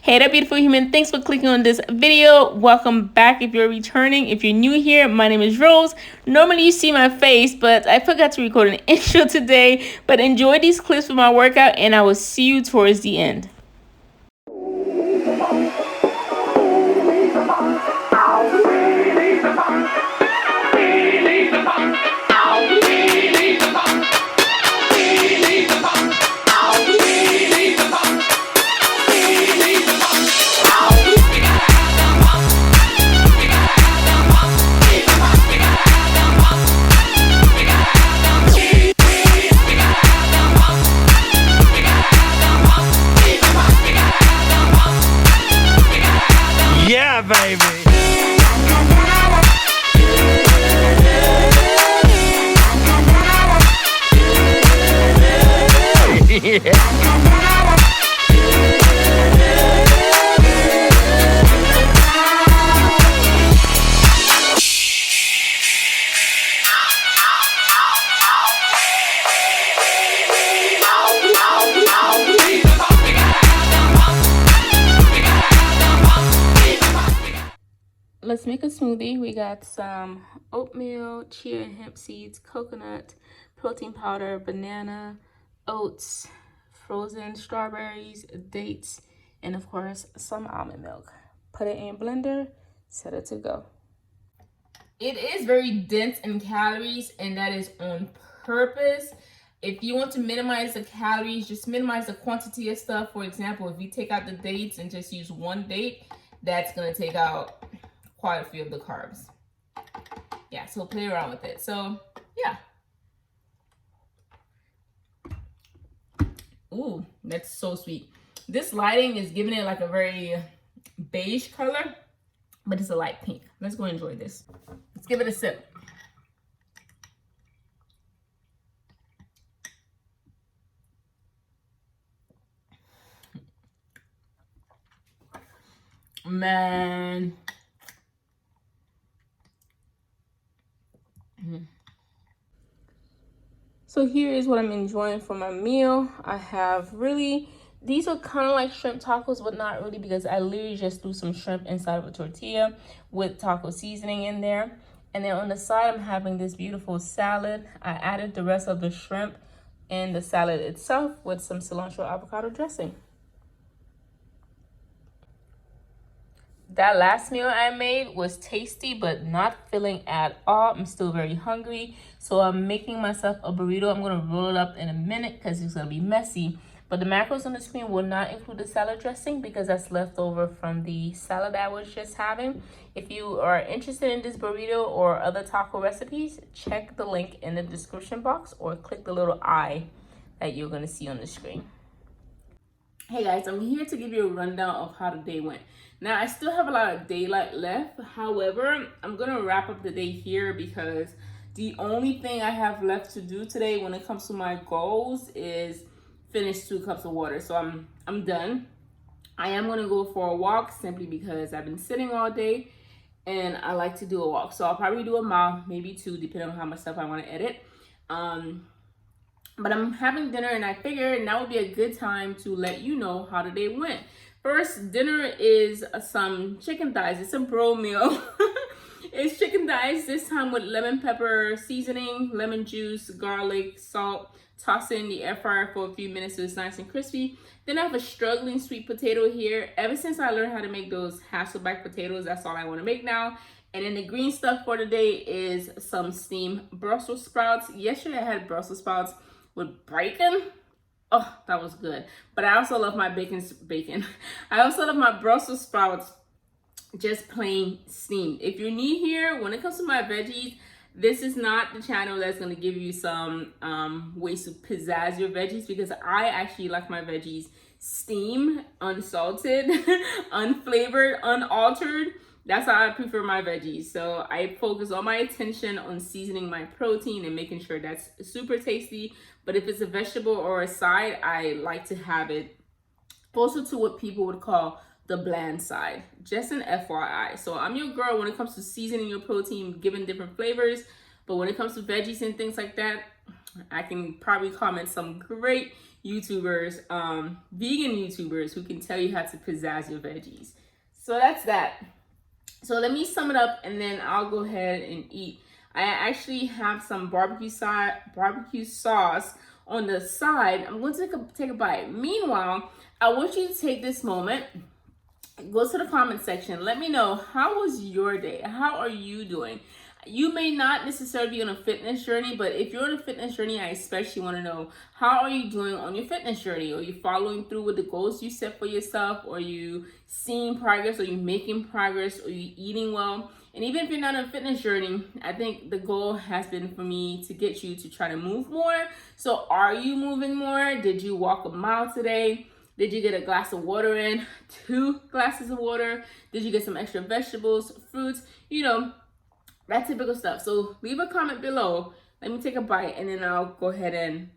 Hey there, beautiful human. Thanks for clicking on this video. Welcome back if you're returning. If you're new here, my name is Rose. Normally you see my face, but I forgot to record an intro today. But enjoy these clips from my workout, and I will see you towards the end. Yeah, baby. Let's make a smoothie. We got some oatmeal, chia and hemp seeds, coconut, protein powder, banana, oats, frozen strawberries, dates, and of course some almond milk. Put it in a blender, set it to go. It is very dense in calories, and that is on purpose. If you want to minimize the calories, just minimize the quantity of stuff. For example, if you take out the dates and just use one date, that's going to take out quite a few of the carbs. Yeah, so play around with it. So yeah. Ooh, that's so sweet. This lighting is giving it like a very beige color, but it's a light pink. Let's go enjoy this. Let's give it a sip. Man. So here is what I'm enjoying for my meal. I have these are kind of like shrimp tacos, but not really, because I literally just threw some shrimp inside of a tortilla with taco seasoning in there. And then on the side, I'm having this beautiful salad. I added the rest of the shrimp in the salad itself with some cilantro avocado dressing. That last meal I made was tasty, but not filling at all. I'm still very hungry, so I'm making myself a burrito. I'm gonna roll it up in a minute because it's gonna be messy. But the macros on the screen will not include the salad dressing because that's left over from the salad I was just having. If you are interested in this burrito or other taco recipes, check the link in the description box or click the little eye that you're gonna see on the screen. Hey guys, I'm here to give you a rundown of how the day went. Now, I still have a lot of daylight left. However, I'm going to wrap up the day here because the only thing I have left to do today when it comes to my goals is finish 2 cups of water. So I'm done. I am going to go for a walk simply because I've been sitting all day and I like to do a walk. So I'll probably do a mile, maybe 2, depending on how much stuff I want to edit. But I'm having dinner, and I figured now would be a good time to let you know how the day went. First, dinner is some chicken thighs. It's a bro meal. It's chicken thighs, this time with lemon pepper seasoning, lemon juice, garlic, salt. Toss it in the air fryer for a few minutes so it's nice and crispy. Then I have a struggling sweet potato here. Ever since I learned how to make those Hasselback potatoes, that's all I want to make now. And then the green stuff for today is some steamed Brussels sprouts. Yesterday I had Brussels sprouts with bacon. Oh, that was good. But I also love my bacon. I also love my Brussels sprouts just plain steamed. If you're new here, when it comes to my veggies, this is not the channel that's going to give you some ways to pizzazz your veggies, because I actually like my veggies steamed, unsalted, unflavored, unaltered. That's how I prefer my veggies. So I focus all my attention on seasoning my protein and making sure that's super tasty. But if it's a vegetable or a side, I like to have it closer to what people would call the bland side. Just an FYI. So I'm your girl when it comes to seasoning your protein, giving different flavors. But when it comes to veggies and things like that, I can probably comment some great YouTubers, vegan YouTubers who can tell you how to pizzazz your veggies. So that's that. So let me sum it up and then I'll go ahead and eat. I actually have some barbecue sauce on the side. I'm going to take a bite. Meanwhile, I want you to take this moment, go to the comment section. Let me know, how was your day? How are you doing? You may not necessarily be on a fitness journey, but if you're on a fitness journey, I especially want to know, how are you doing on your fitness journey? Are you following through with the goals you set for yourself? Are you seeing progress? Are you making progress? Are you eating well? And even if you're not on a fitness journey, I think the goal has been for me to get you to try to move more. So are you moving more? Did you walk a mile today? Did you get a glass of water in? 2 glasses of water? Did you get some extra vegetables, fruits? You know, that typical stuff. So leave a comment below. Let me take a bite and then I'll go ahead and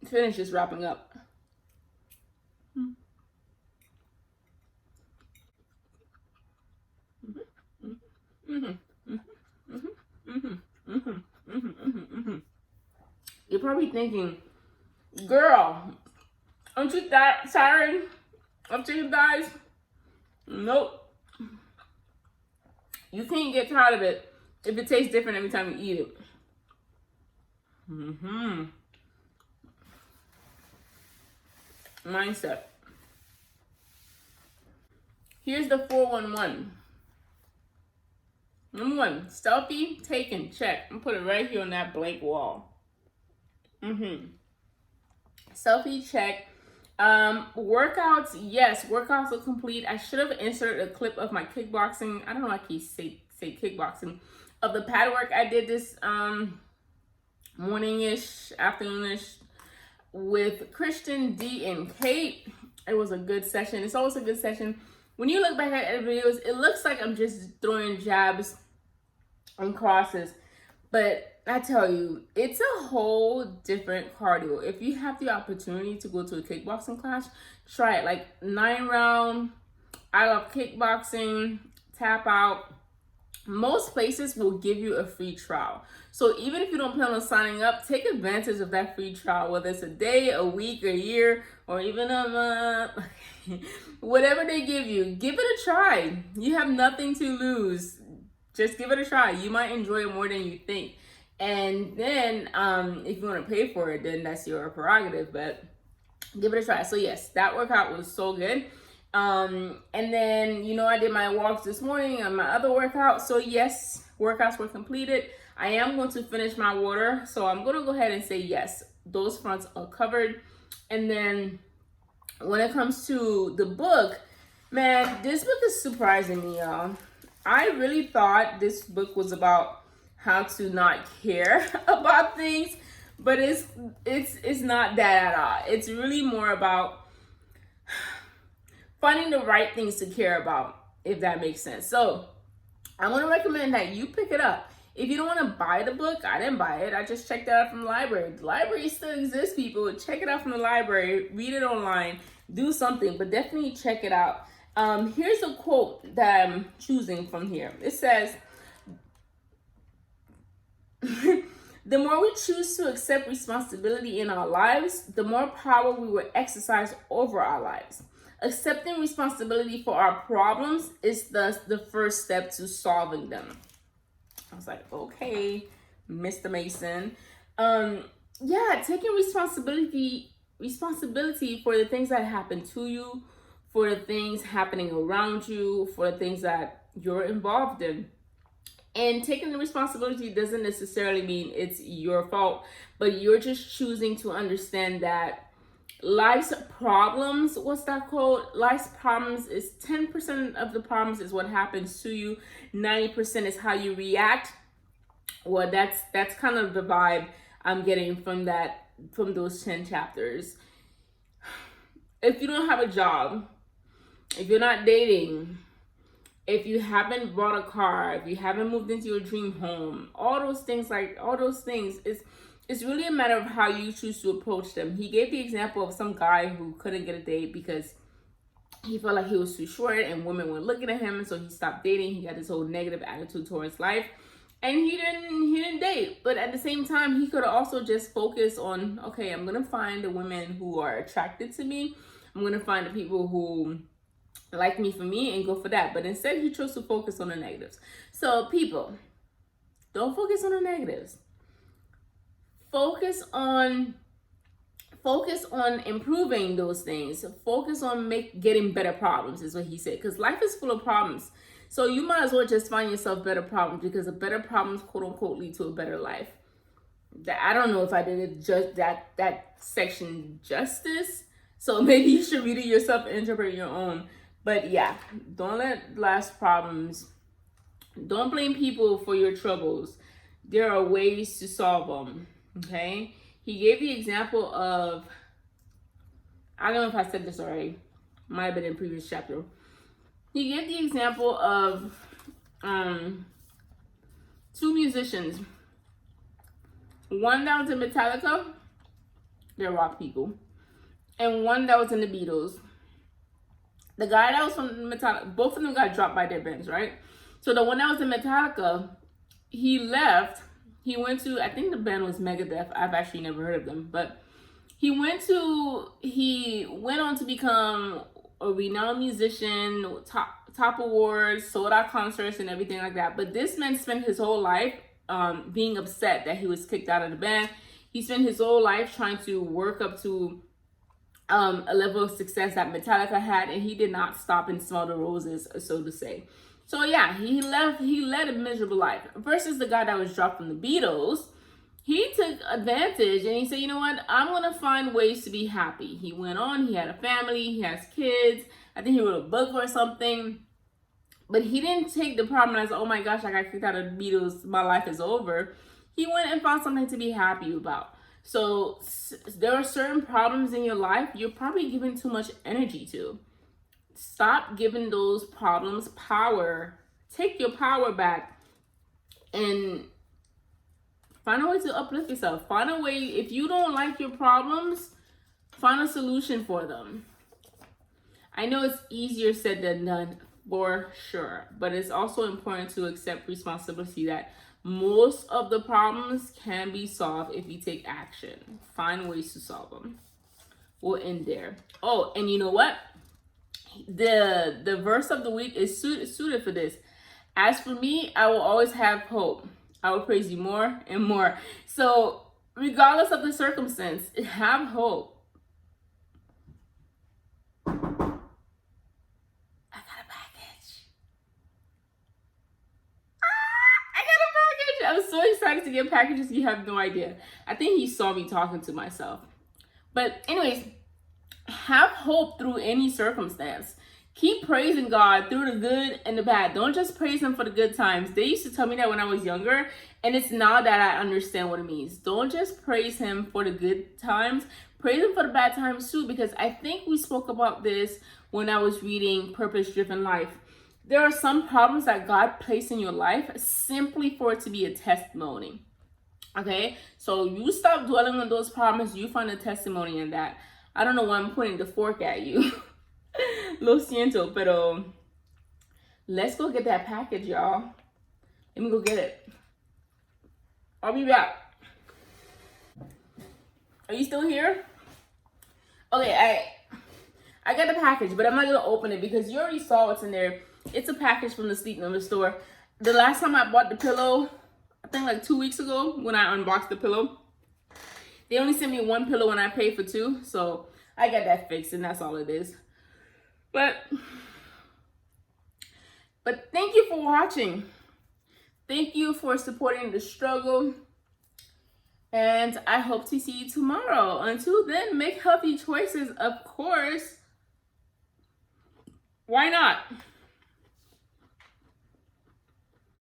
finish this wrapping up. You're probably thinking, girl, aren't you that tired of chicken thighs? Nope. You can't get tired of it if it tastes different every time you eat it. Mindset. Here's the 411. Number 1, selfie taken, check. I'm gonna put it right here on that blank wall. Selfie check. Workouts, yes, workouts are complete. I should have inserted a clip of my kickboxing. I don't know why I keep say kickboxing, of the pad work I did this morning-ish, afternoon-ish with Christian, D, and Kate. It was a good session. It's always a good session. When you look back at the videos, it looks like I'm just throwing jabs and crosses, but I tell you, it's a whole different cardio. If you have the opportunity to go to a kickboxing class, try it. Like 9-round, I love kickboxing, tap out. Most places will give you a free trial. So even if you don't plan on signing up, take advantage of that free trial, whether it's a day, a week, a year, or even a month. Whatever they give you, give it a try. You have nothing to lose. Just give it a try. You might enjoy it more than you think. And then if you want to pay for it, then that's your prerogative, but give it a try. So yes, that workout was so good. And then, you know, I did my walks this morning on my other workout. So yes, workouts were completed. I am going to finish my water. So I'm going to go ahead and say yes, those fronts are covered. And then when it comes to the book, man, this book is surprising me, y'all. I really thought this book was about how to not care about things, but it's not that at all. It's really more about finding the right things to care about, if that makes sense. So I want to recommend that you pick it up. If you don't want to buy the book, I didn't buy it. I just checked it out from the library. The library still exists, people. Check it out from the library. Read it online. Do something, but definitely check it out. Here's a quote that I'm choosing from here. It says, the more we choose to accept responsibility in our lives, the more power we will exercise over our lives. Accepting responsibility for our problems is thus the first step to solving them. I was like, okay, Mr. Mason. Yeah, taking responsibility for the things that happen to you, for the things happening around you, for the things that you're involved in. And taking the responsibility doesn't necessarily mean it's your fault, but you're just choosing to understand that life's problems, what's that quote? Life's problems is 10% of the problems is what happens to you. 90% is how you react. Well, that's kind of the vibe I'm getting from those 10 chapters. If you don't have a job, if you're not dating, if you haven't bought a car, if you haven't moved into your dream home, all those things, it's really a matter of how you choose to approach them. He gave the example of some guy who couldn't get a date because he felt like he was too short and women were looking at him, and so he stopped dating. He got this whole negative attitude towards life. and he didn't date. But at the same time, he could also just focus on, okay, I'm gonna find the women who are attracted to me. I'm gonna find the people who like me for me and go for that. But instead, he chose to focus on the negatives. So people, don't focus on the negatives. Focus on improving those things. Focus on getting better problems, is what he said, because life is full of problems. So you might as well just find yourself better problems, because the better problems, quote unquote, lead to a better life. I don't know if I did it just that section justice, so maybe you should read it yourself and interpret your own. But yeah, don't let life's problems, don't blame people for your troubles. There are ways to solve them. Okay, he gave the example of, I don't know if I said this already, might have been in the previous chapter. He gave the example of two musicians. One that was in Metallica, they're rock people, and one that was in the Beatles. The guy that was from Metallica, both of them got dropped by their bands, right? So the one that was in Metallica, he left. He went to, I think the band was Megadeth. I've actually never heard of them, but he went on to become a renowned musician, top awards, sold out concerts and everything like that. But this man spent his whole life being upset that he was kicked out of the band. He spent his whole life trying to work up to a level of success that Metallica had, and he did not stop and smell the roses, so to say. So yeah, he led a miserable life. Versus the guy that was dropped from the Beatles, he took advantage and he said, you know what, I'm gonna find ways to be happy. He went on, he had a family, he has kids. I think he wrote a book or something. But he didn't take the problem as, oh my gosh, I got kicked out of the Beatles, my life is over. He went and found something to be happy about. So there are certain problems in your life you're probably giving too much energy to. Stop giving those problems power. Take your power back and find a way to uplift yourself. Find a way, if you don't like your problems, find a solution for them. I know it's easier said than done, for sure, but it's also important to accept responsibility that most of the problems can be solved if you take action. Find ways to solve them. We'll end there. Oh, and you know what? The verse of the week is suited for this. As for me, I will always have hope. I will praise you more and more. So regardless of the circumstance, have hope. I got a package. I'm so excited to get packages. You have no idea. I think he saw me talking to myself. But anyways, have hope through any circumstance. Keep praising God through the good and the bad. Don't just praise him for the good times. They used to tell me that when I was younger, and it's now that I understand what it means. Don't just praise him for the good times. Praise him for the bad times too, because I think we spoke about this when I was reading Purpose Driven Life. There are some problems that God placed in your life simply for it to be a testimony. Okay? So you stop dwelling on those problems. You find a testimony in that. I don't know why I'm pointing the fork at you. Lo siento, pero let's go get that package, y'all. Let me go get it. I'll be back. Are you still here? Okay, I got the package, but I'm not gonna open it because you already saw what's in there. It's a package from the Sleep Number store. The last time I bought the pillow, I think like 2 weeks ago when I unboxed the pillow, they only sent me one pillow and I paid for two. So I got that fixed and that's all it is. But thank you for watching. Thank you for supporting the struggle. And I hope to see you tomorrow. Until then, make healthy choices, of course. Why not?